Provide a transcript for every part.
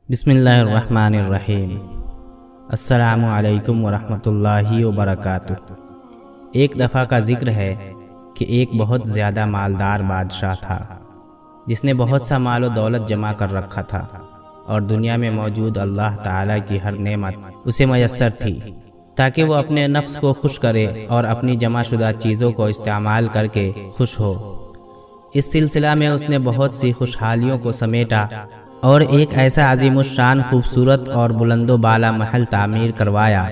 بسم اللہ الرحمن الرحیم۔ السلام علیکم ورحمۃ اللہ وبرکاتہ۔ ایک دفعہ کا ذکر ہے کہ ایک بہت زیادہ مالدار بادشاہ تھا جس نے بہت سا مال و دولت جمع کر رکھا تھا اور دنیا میں موجود اللہ تعالیٰ کی ہر نعمت اسے میسر تھی تاکہ وہ اپنے نفس کو خوش کرے اور اپنی جمع شدہ چیزوں کو استعمال کر کے خوش ہو۔ اس سلسلہ میں اس نے بہت سی خوشحالیوں کو سمیٹا اور ایک ایسا عظیم الشان خوبصورت اور بلند و بالا محل تعمیر کروایا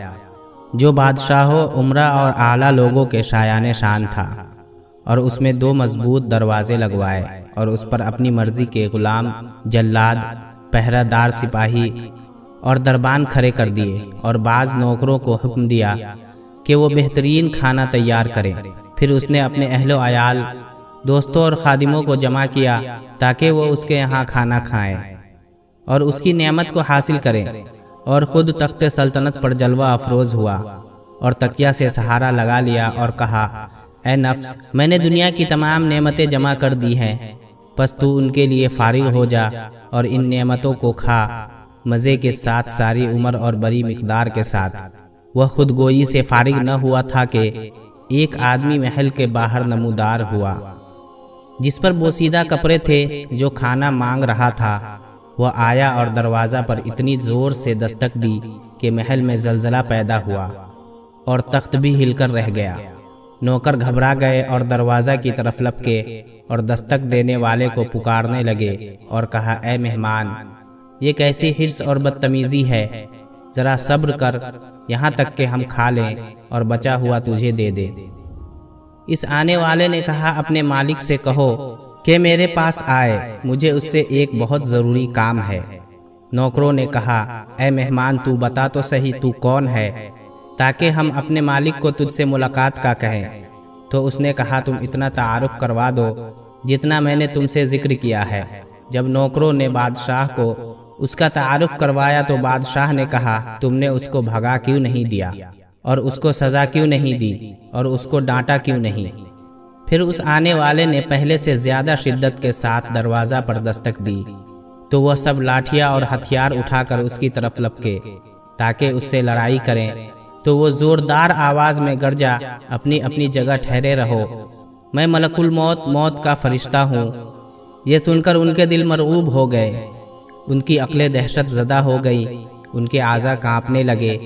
جو بادشاہوں، عمرہ اور اعلیٰ لوگوں کے شایان شان تھا، اور اس میں 2 مضبوط دروازے لگوائے اور اس پر اپنی مرضی کے غلام، جلاد، پہرہ دار سپاہی اور دربان کھڑے کر دیے، اور بعض نوکروں کو حکم دیا کہ وہ بہترین کھانا تیار کریں۔ پھر اس نے اپنے اہل و عیال، دوستوں اور خادموں کو جمع کیا تاکہ وہ اس کے یہاں کھانا کھائیں اور اس کی نعمت کو حاصل کریں، اور خود تخت سلطنت پر جلوہ افروز ہوا اور تکیہ سے سہارا لگا لیا اور کہا، اے نفس، میں نے دنیا کی تمام نعمتیں جمع کر دی ہیں، پس تو ان کے لیے فارغ ہو جا اور ان نعمتوں کو کھا مزے کے ساتھ ساری عمر اور بڑی مقدار کے ساتھ۔ وہ خود گوئی سے فارغ نہ ہوا تھا کہ ایک آدمی محل کے باہر نمودار ہوا جس پر بوسیدہ کپڑے تھے، جو کھانا مانگ رہا تھا۔ وہ آیا اور دروازہ پر اتنی زور سے دستک دی کہ محل میں زلزلہ پیدا ہوا اور تخت بھی ہل کر رہ گیا۔ نوکر گھبرا گئے اور دروازہ کی طرف لپکے اور دستک دینے والے کو پکارنے لگے اور کہا، اے مہمان، یہ کیسی حرص اور بدتمیزی ہے، ذرا صبر کر یہاں تک کہ ہم کھا لیں اور بچا ہوا تجھے دے دے۔ اس آنے والے نے کہا، اپنے مالک سے کہو کہ میرے پاس آئے، مجھے اس سے ایک بہت ضروری کام ہے۔ نوکروں نے کہا، اے مہمان، تو بتا تو صحیح تو کون ہے تاکہ ہم اپنے مالک کو تجھ سے ملاقات کا کہیں۔ تو اس نے کہا، تم اتنا تعارف کروا دو جتنا میں نے تم سے ذکر کیا ہے۔ جب نوکروں نے بادشاہ کو اس کا تعارف کروایا تو بادشاہ نے کہا، تم نے اس کو بھگا کیوں نہیں دیا اور اس کو سزا کیوں نہیں دی اور اس کو ڈانٹا کیوں نہیں؟ پھر اس آنے والے نے پہلے سے زیادہ شدت کے ساتھ دروازہ پر دستک دی تو وہ سب لاٹھیاں اور ہتھیار اٹھا کر اس کی طرف لپکے تاکہ اس سے لڑائی کریں۔ تو وہ زوردار آواز میں گرجا، اپنی اپنی جگہ ٹھہرے رہو، میں ملک الموت، موت کا فرشتہ ہوں۔ یہ سن کر ان کے دل مرعوب ہو گئے، ان کی عقلیں دہشت زدہ ہو گئی، ان کے اعضاء کانپنے لگے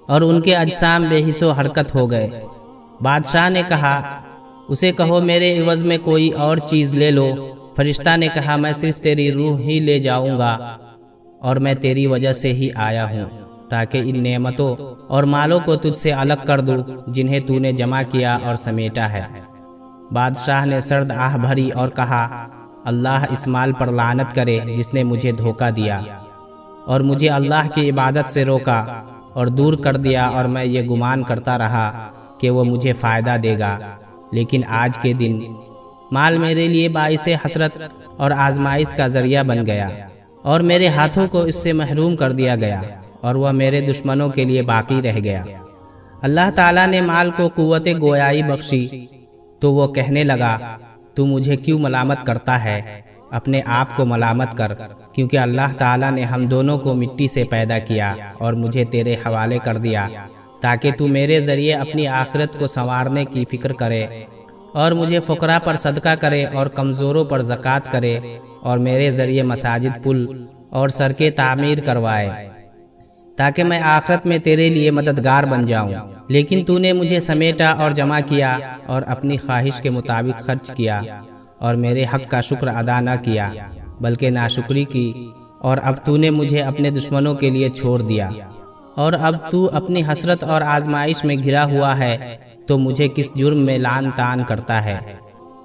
اور ان کے اجسام بے حس و حرکت ہو گئے۔ بادشاہ نے کہا، اسے کہو میرے عوض میں کوئی اور چیز لے لو۔ فرشتہ نے کہا، میں صرف تیری روح ہی لے جاؤں گا، اور میں تیری وجہ سے ہی آیا ہوں تاکہ ان نعمتوں اور مالوں کو تجھ سے الگ کر دوں جنہیں تو نے جمع کیا اور سمیٹا ہے۔ بادشاہ نے سرد آہ بھری اور کہا، اللہ اس مال پر لعنت کرے جس نے مجھے دھوکہ دیا اور مجھے اللہ کی عبادت سے روکا اور دور کر دیا، اور میں یہ گمان کرتا رہا کہ وہ مجھے فائدہ دے گا، لیکن آج کے دن مال میرے لیے باعث حسرت اور آزمائش کا ذریعہ بن گیا اور میرے ہاتھوں کو اس سے محروم کر دیا گیا اور وہ میرے دشمنوں کے لیے باقی رہ گیا۔ اللہ تعالیٰ نے مال کو قوت گویائی بخشی تو وہ کہنے لگا، تو مجھے کیوں ملامت کرتا ہے؟ اپنے آپ کو ملامت کر، کیونکہ اللہ تعالیٰ نے ہم دونوں کو مٹی سے پیدا کیا اور مجھے تیرے حوالے کر دیا تاکہ تو میرے ذریعے اپنی آخرت کو سنوارنے کی فکر کرے اور مجھے فقراء پر صدقہ کرے اور کمزوروں پر زکوٰۃ کرے اور میرے ذریعے مساجد، پل اور سڑکیں تعمیر کروائے تاکہ میں آخرت میں تیرے لیے مددگار بن جاؤں۔ لیکن تو نے مجھے سمیٹا اور جمع کیا اور اپنی خواہش کے مطابق خرچ کیا اور میرے حق کا شکر ادا نہ کیا بلکہ ناشکری کی، اور اب تو نے مجھے اپنے دشمنوں کے لیے چھوڑ دیا، اور اب تو اپنی حسرت اور آزمائش میں گھرا ہوا ہے تو مجھے کس جرم میں لعن طعن کرتا ہے؟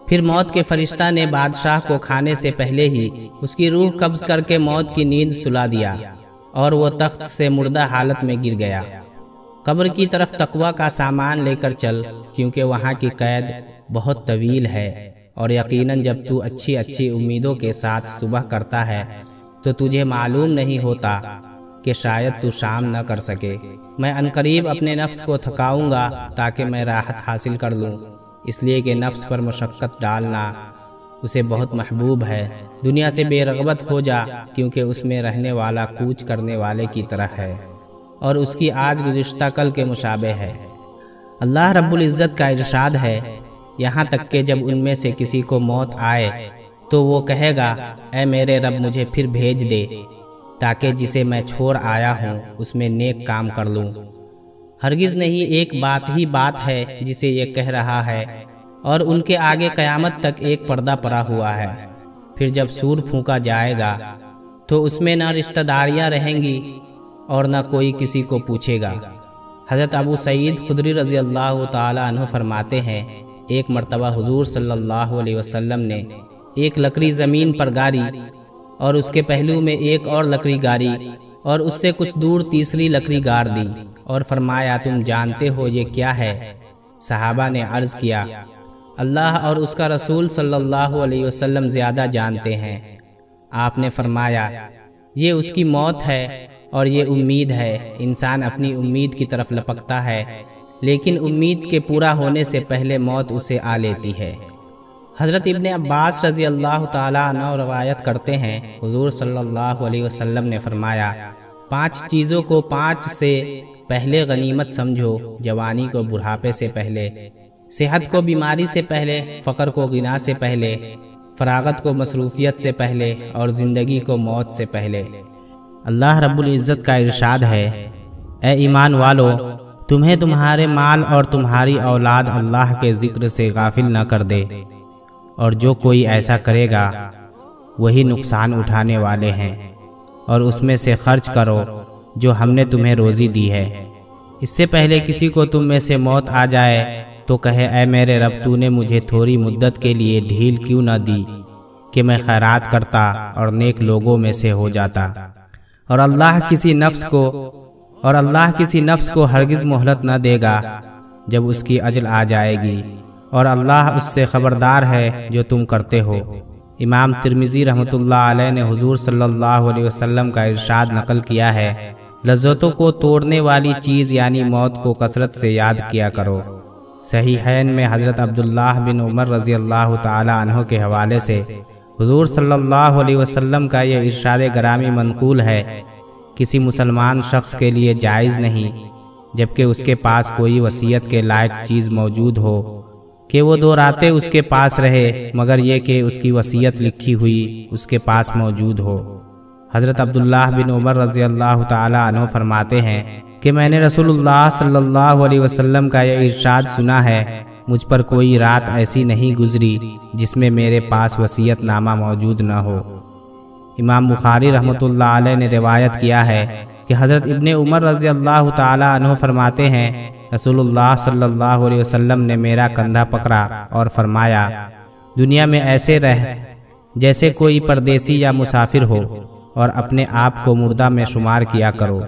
پھر موت کے فرشتہ نے بادشاہ کو کھانے سے پہلے ہی اس کی روح قبض کر کے موت کی نیند سلا دیا اور وہ تخت سے مردہ حالت میں گر گیا۔ قبر کی طرف تقوی کا سامان لے کر چل، کیونکہ وہاں کی قید بہت طویل ہے، اور یقیناً جب تو اچھی اچھی امیدوں کے ساتھ صبح کرتا ہے تو تجھے معلوم نہیں ہوتا کہ شاید تو شام نہ کر سکے۔ میں عنقریب اپنے نفس کو تھکاؤں گا تاکہ میں راحت حاصل کر لوں، اس لیے کہ نفس پر مشقت ڈالنا اسے بہت محبوب ہے۔ دنیا سے بے رغبت ہو جا، کیونکہ اس میں رہنے والا کوچ کرنے والے کی طرح ہے، اور اس کی آج گزشتہ کل کے مشابہ ہے۔ اللہ رب العزت کا ارشاد ہے، یہاں تک کہ جب ان میں سے کسی کو موت آئے تو وہ کہے گا، اے میرے رب مجھے پھر بھیج دے، تاکہ جسے میں چھوڑ آیا ہوں اس میں نیک کام کر لوں۔ ہرگز نہیں، ایک بات ہی بات ہے جسے یہ کہہ رہا ہے، اور ان کے آگے قیامت تک ایک پردہ پڑا ہوا ہے۔ پھر جب سور پھونکا جائے گا تو اس میں نہ رشتہ داریاں رہیں گی اور نہ کوئی کسی کو پوچھے گا۔ حضرت ابو سعید خدری رضی اللہ تعالی عنہ فرماتے ہیں، ایک مرتبہ حضور صلی اللہ علیہ وسلم نے ایک لکڑی زمین پر گاری، اور اس کے پہلو میں ایک اور لکڑی گاری، اور اس سے کچھ دور تیسری لکڑی گار دی، اور فرمایا، تم جانتے ہو یہ کیا ہے؟ صحابہ نے عرض کیا، اللہ اور اس کا رسول صلی اللہ علیہ وسلم زیادہ جانتے ہیں۔ آپ نے فرمایا، یہ اس کی موت ہے، اور یہ امید ہے۔ انسان اپنی امید کی طرف لپکتا ہے، لیکن امید کے پورا ہونے سے پہلے موت اسے آ لیتی ہے۔ حضرت ابن عباس رضی اللہ تعالیٰ عنہ روایت کرتے ہیں، حضور صلی اللہ علیہ وسلم نے فرمایا، 5 چیزوں کو 5 سے پہلے غنیمت سمجھو، جوانی کو بڑھاپے سے پہلے، صحت کو بیماری سے پہلے، فقر کو غنا سے پہلے، فراغت کو مصروفیت سے پہلے، اور زندگی کو موت سے پہلے۔ اللہ رب العزت کا ارشاد ہے، اے ایمان والو، تمہیں تمہارے مال اور تمہاری اولاد اللہ کے ذکر سے غافل نہ کر دے، اور جو کوئی ایسا کرے گا وہی نقصان اٹھانے والے ہیں، اور اس میں سے خرچ کرو جو ہم نے تمہیں روزی دی ہے۔ اس سے پہلے کسی کو تم میں سے موت آ جائے تو کہے، اے میرے رب، تو نے مجھے تھوڑی مدت کے لیے ڈھیل کیوں نہ دی کہ میں خیرات کرتا اور نیک لوگوں میں سے ہو جاتا۔ اور اللہ کسی نفس کو ہرگز مہلت نہ دے گا جب اس کی اجل آ جائے گی، اور اللہ اس سے خبردار ہے جو تم کرتے ہو۔ امام ترمذی رحمۃ اللہ علیہ نے حضور صلی اللہ علیہ وسلم کا ارشاد نقل کیا ہے، لذتوں کو توڑنے والی چیز یعنی موت کو کثرت سے یاد کیا کرو۔ صحیحین میں حضرت عبداللہ بن عمر رضی اللہ تعالی عنہ کے حوالے سے حضور صلی اللہ علیہ وسلم کا یہ ارشاد گرامی منقول ہے، کسی مسلمان شخص کے لیے جائز نہیں جبکہ اس کے پاس کوئی وصیت کے لائق چیز موجود ہو کہ وہ 2 راتیں اس کے پاس رہے، مگر یہ کہ اس کی وصیت لکھی ہوئی اس کے پاس موجود ہو۔ حضرت عبداللہ بن عمر رضی اللہ تعالی عنہ فرماتے ہیں کہ میں نے رسول اللہ صلی اللہ علیہ وسلم کا یہ ارشاد سنا ہے، مجھ پر کوئی رات ایسی نہیں گزری جس میں میرے پاس وصیت نامہ موجود نہ ہو۔ امام بخاری رحمۃ اللہ علیہ نے روایت کیا ہے کہ حضرت ابن عمر رضی اللہ تعالی عنہ فرماتے ہیں، رسول اللہ صلی اللہ علیہ وسلم نے میرا کندھا پکڑا اور فرمایا، دنیا میں ایسے رہ جیسے کوئی پردیسی یا مسافر ہو، اور اپنے آپ کو مردہ میں شمار کیا کرو،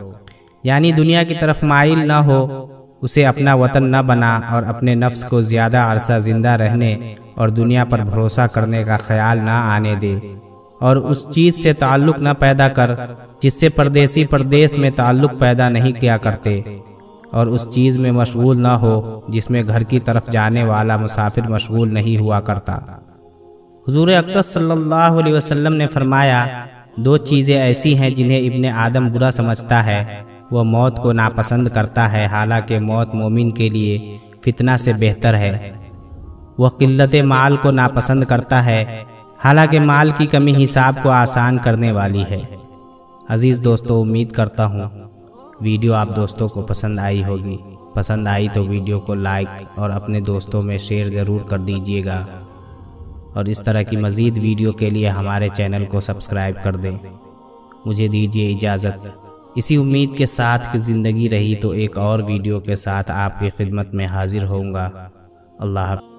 یعنی دنیا کی طرف مائل نہ ہو، اسے اپنا وطن نہ بنا، اور اپنے نفس کو زیادہ عرصہ زندہ رہنے اور دنیا پر بھروسہ کرنے کا خیال نہ آنے دے، اور اس چیز سے تعلق نہ پیدا کر جس سے پردیسی پردیس میں تعلق پیدا نہیں کیا کرتے، اور اس چیز میں مشغول نہ ہو جس میں گھر کی طرف جانے والا مسافر مشغول نہیں ہوا کرتا۔ حضور اقدس صلی اللہ علیہ وسلم نے فرمایا، 2 چیزیں ایسی ہیں جنہیں ابن آدم برا سمجھتا ہے، وہ موت کو ناپسند کرتا ہے، حالانکہ موت مومن کے لیے فتنہ سے بہتر ہے۔ وہ قلت مال کو ناپسند کرتا ہے، حالانکہ مال کی کمی حساب کو آسان کرنے والی ہے۔ عزیز دوستو، امید کرتا ہوں ویڈیو آپ دوستوں کو پسند آئی ہوگی۔ پسند آئی تو ویڈیو کو لائک اور اپنے دوستوں میں شیئر ضرور کر دیجیے گا، اور اس طرح کی مزید ویڈیو کے لیے ہمارے چینل کو سبسکرائب کر دیں۔ مجھے دیجیے اجازت، اسی امید کے ساتھ کہ زندگی رہی تو ایک اور ویڈیو کے ساتھ آپ کی خدمت میں حاضر ہوں گا۔ اللہ حافظ۔